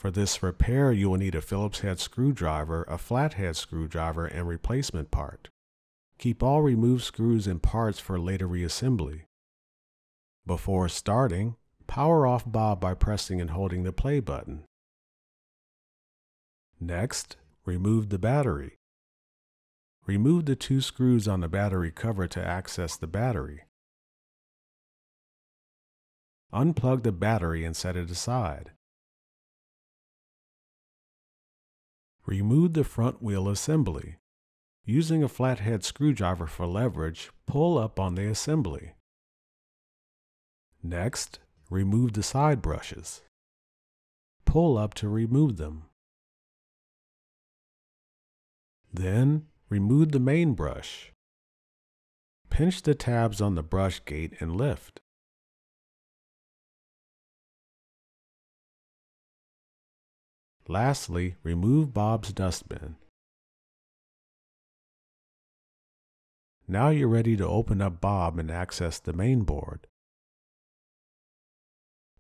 For this repair, you will need a Phillips head screwdriver, a flathead screwdriver, and replacement part. Keep all removed screws and parts for later reassembly. Before starting, power off Bob by pressing and holding the play button. Next, remove the battery. Remove the 2 screws on the battery cover to access the battery. Unplug the battery and set it aside. Remove the front wheel assembly. Using a flathead screwdriver for leverage, pull up on the assembly. Next, remove the side brushes. Pull up to remove them. Then, remove the main brush. Pinch the tabs on the brush gate and lift. Lastly, remove Bob's dustbin. Now you're ready to open up Bob and access the main board.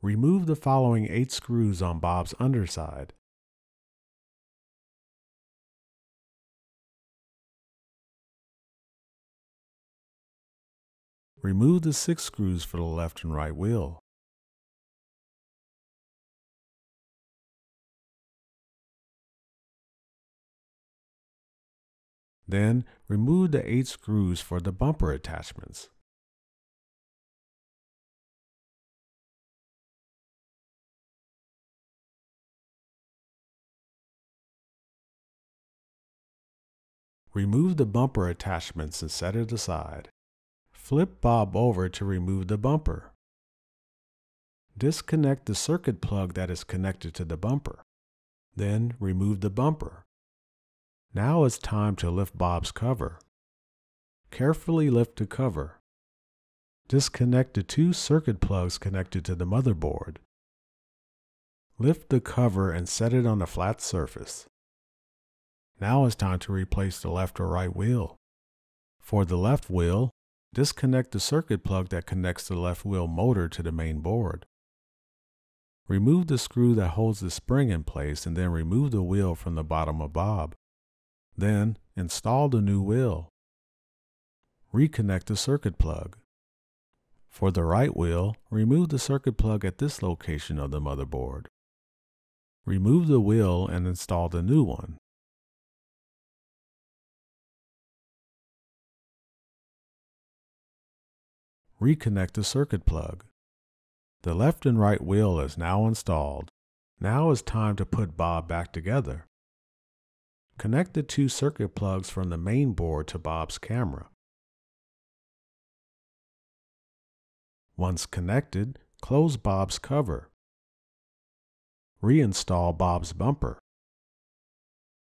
Remove the following 8 screws on Bob's underside. Remove the 6 screws for the left and right wheel. Then, remove the 8 screws for the bumper attachments. Remove the bumper attachments and set it aside. Flip Bob over to remove the bumper. Disconnect the circuit plug that is connected to the bumper. Then remove the bumper. Now it's time to lift Bob's cover. Carefully lift the cover. Disconnect the 2 circuit plugs connected to the motherboard. Lift the cover and set it on a flat surface. Now it's time to replace the left or right wheel. For the left wheel, disconnect the circuit plug that connects the left wheel motor to the main board. Remove the screw that holds the spring in place and then remove the wheel from the bottom of Bob. Then, install the new wheel. Reconnect the circuit plug. For the right wheel, remove the circuit plug at this location of the motherboard. Remove the wheel and install the new one. Reconnect the circuit plug. The left and right wheel is now installed. Now it's time to put Bob back together. Connect the 2 circuit plugs from the main board to Bob's camera. Once connected, close Bob's cover. Reinstall Bob's bumper.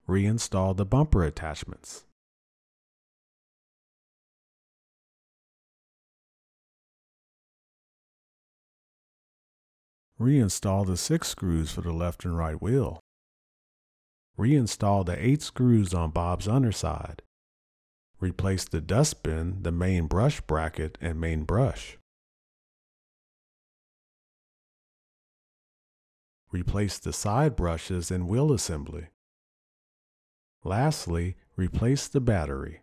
Reinstall the bumper attachments. Reinstall the 6 screws for the left and right wheel. Reinstall the 8 screws on Bob's underside. Replace the dustbin, the main brush bracket, and main brush. Replace the side brushes and wheel assembly. Lastly, replace the battery.